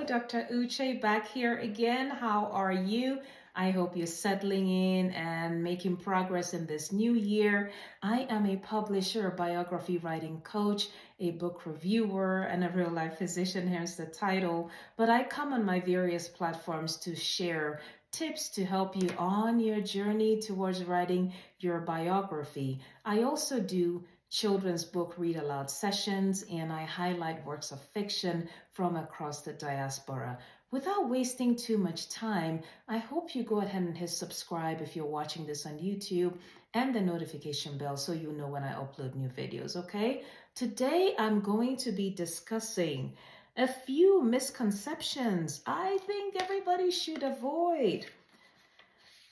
Hello, Dr. Uche, back here again. How are you? I hope you're settling in and making progress in this new year. I am a publisher, a biography writing coach, a book reviewer, and a real life physician, hence the title. But I come on my various platforms to share tips to help you on your journey towards writing your biography. I also do children's book read aloud sessions, and I highlight works of fiction from across the diaspora. Without wasting too much time, I hope you go ahead and hit subscribe if you're watching this on YouTube and the notification bell so you know when I upload new videos, okay? Today I'm going to be discussing a few misconceptions I think everybody should avoid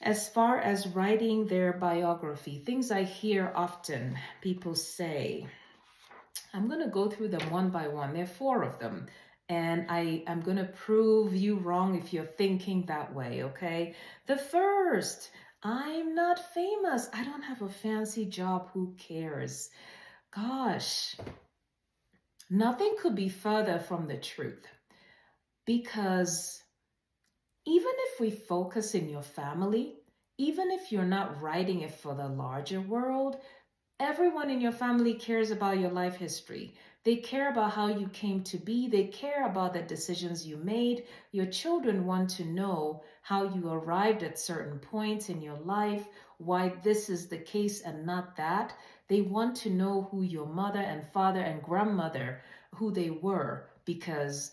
as far as writing their biography. Things I hear often people say. I'm going to go through them one by one. There are four of them. And I'm going to prove you wrong if you're thinking that way, okay? The first, I'm not famous. I don't have a fancy job. Who cares? Gosh, nothing could be further from the truth. Because even if we focus in your family, even if you're not writing it for the larger world, everyone in your family cares about your life history. They care about how you came to be. They care about the decisions you made. Your children want to know how you arrived at certain points in your life, why this is the case and not that. They want to know who your mother and father and grandmother, who they were, because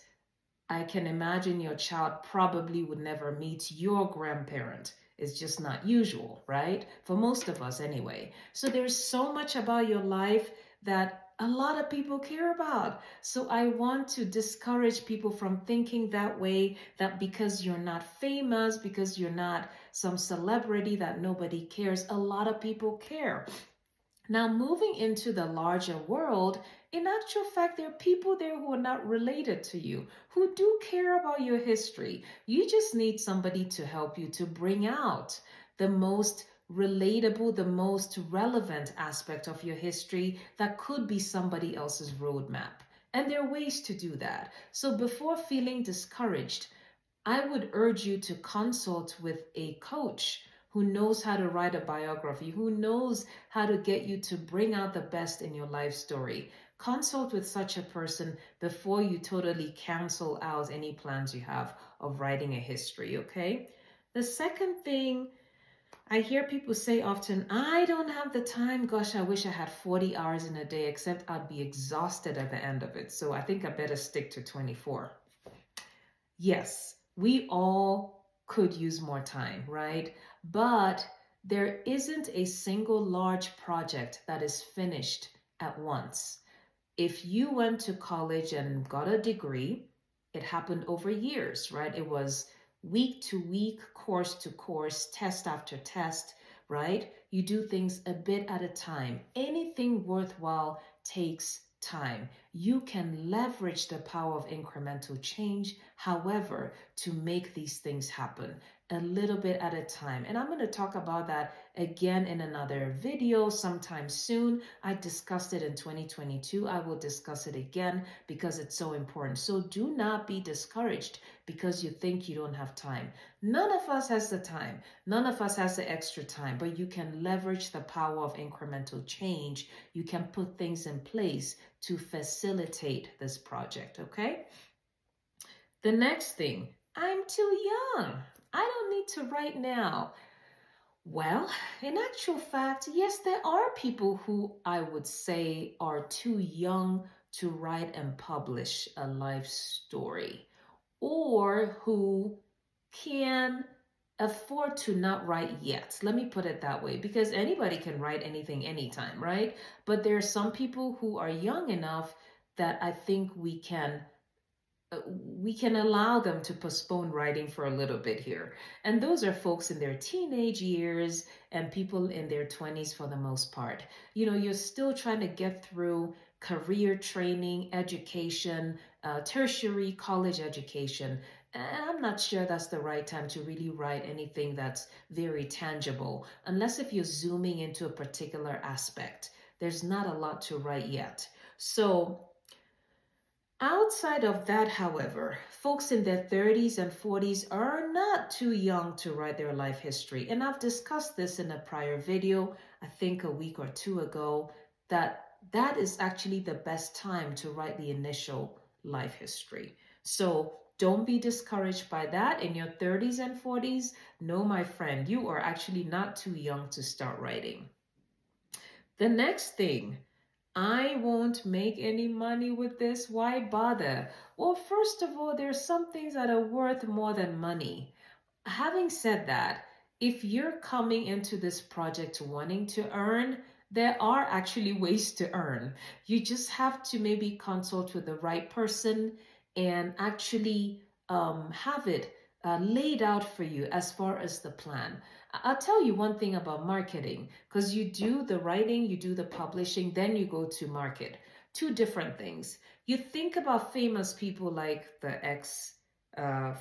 I can imagine your child probably would never meet your grandparent. It's just not usual, right? For most of us anyway. So there's so much about your life that a lot of people care about. So I want to discourage people from thinking that way, that because you're not famous, because you're not some celebrity that nobody cares, a lot of people care. Now, moving into the larger world, in actual fact, there are people there who are not related to you, who do care about your history. You just need somebody to help you to bring out the most relatable, the most relevant aspect of your history that could be somebody else's roadmap. And there are ways to do that. So before feeling discouraged, I would urge you to consult with a coach who knows how to write a biography, who knows how to get you to bring out the best in your life story. Consult with such a person before you totally cancel out any plans you have of writing a history, okay? The second thing I hear people say often, I don't have the time. Gosh, I wish I had 40 hours in a day, except I'd be exhausted at the end of it. So I think I better stick to 24. Yes, we all could use more time, right? But there isn't a single large project that is finished at once. If you went to college and got a degree, it happened over years, right? It was week to week, course to course, test after test, right? You do things a bit at a time. Anything worthwhile takes time. You can leverage the power of incremental change, however, to make these things happen a little bit at a time. And I'm going to talk about that again in another video sometime soon. I discussed it in 2022. I will discuss it again because it's so important. So do not be discouraged because you think you don't have time. None of us has the time. None of us has the extra time, but you can leverage the power of incremental change. You can put things in place to facilitate this project, okay? The next thing, I'm too young. I don't need to write now. Well, in actual fact, yes, there are people who I would say are too young to write and publish a life story, or who can afford to not write yet. Let me put it that way, because anybody can write anything anytime, right? But there are some people who are young enough that I think we can allow them to postpone writing for a little bit here. And those are folks in their teenage years and people in their 20s for the most part. You know, you're still trying to get through career training, education, tertiary college education. And I'm not sure that's the right time to really write anything that's very tangible, unless if you're zooming into a particular aspect. There's not a lot to write yet. So Outside of that, however, folks in their 30s and 40s are not too young to write their life history. And I've discussed this in a prior video, I think a week or two ago, that is actually the best time to write the initial life history. So don't be discouraged by that in your 30s and 40s. No, my friend, you are actually not too young to start writing. The next thing, I won't make any money with this. Why bother? Well, first of all, there's some things that are worth more than money. Having said that, if you're coming into this project wanting to earn, there are actually ways to earn. You just have to maybe consult with the right person and actually have it laid out for you as far as the plan. I'll tell you one thing about marketing, because you do the writing, you do the publishing, then you go to market. Two different things. You think about famous people like the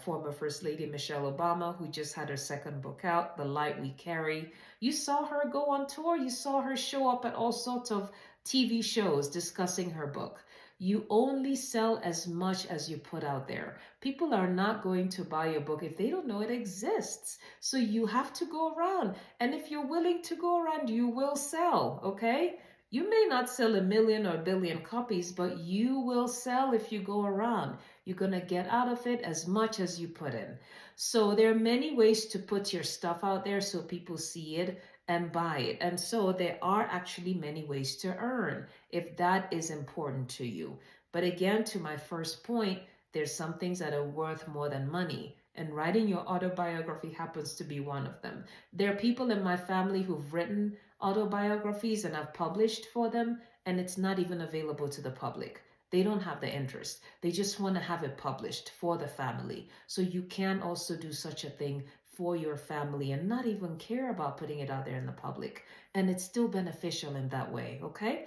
former First Lady Michelle Obama, who just had her second book out, The Light We Carry. You saw her go on tour, you saw her show up at all sorts of TV shows discussing her book. You only sell as much as you put out there. People are not going to buy your book if they don't know it exists. So you have to go around. And if you're willing to go around, you will sell, okay? You may not sell 1 million or 1 billion copies, but you will sell if you go around. You're going to get out of it as much as you put in. So there are many ways to put your stuff out there so people see it and buy it. And so there are actually many ways to earn if that is important to you. But again, to my first point, there's some things that are worth more than money. And writing your autobiography happens to be one of them. There are people in my family who've written autobiographies and I've published for them, and it's not even available to the public. They don't have the interest. They just want to have it published for the family. So you can also do such a thing for your family and not even care about putting it out there in the public. And it's still beneficial in that way, okay?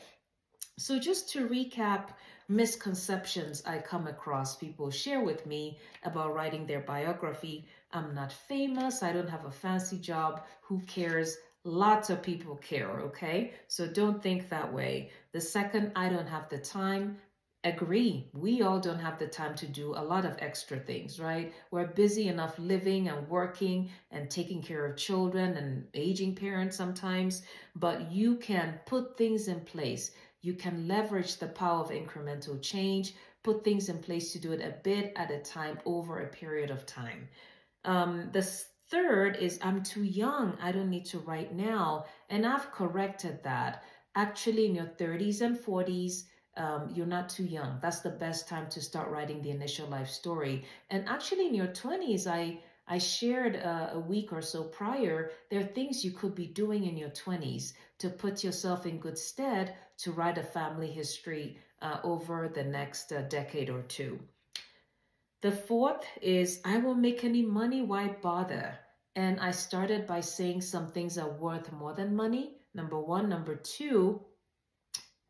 So just to recap, misconceptions I come across people share with me about writing their biography. I'm not famous. I don't have a fancy job. Who cares? Lots of people care, okay? So don't think that way. The second, I don't have the time. Agree. We all don't have the time to do a lot of extra things, right? We're busy enough living and working and taking care of children and aging parents sometimes, but you can put things in place. You can leverage the power of incremental change, put things in place to do it a bit at a time over a period of time. The third is I'm too young. I don't need to write now. And I've corrected that. Actually, in your 30s and 40s, you're not too young. That's the best time to start writing the initial life story. And actually, in your 20s, I shared a week or so prior, there are things you could be doing in your 20s to put yourself in good stead to write a family history over the next decade or two. The fourth is I won't make any money, why bother? And I started by saying some things are worth more than money. Number one. Number two,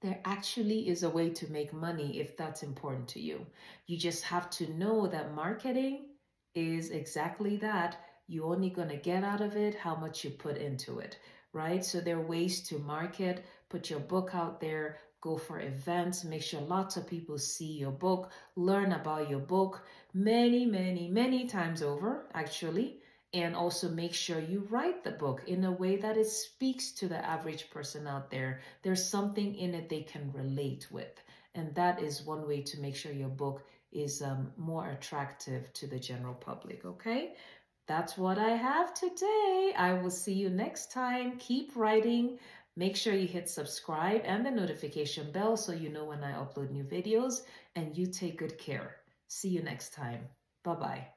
there actually is a way to make money if that's important to you. You just have to know that marketing is exactly that. You're only going to get out of it how much you put into it, right? So there are ways to market, put your book out there, go for events, make sure lots of people see your book, learn about your book many, many, many times over, actually. And also make sure you write the book in a way that it speaks to the average person out there. There's something in it they can relate with. And that is one way to make sure your book is more attractive to the general public, okay? That's what I have today. I will see you next time. Keep writing. Make sure you hit subscribe and the notification bell so you know when I upload new videos. And you take good care. See you next time. Bye-bye.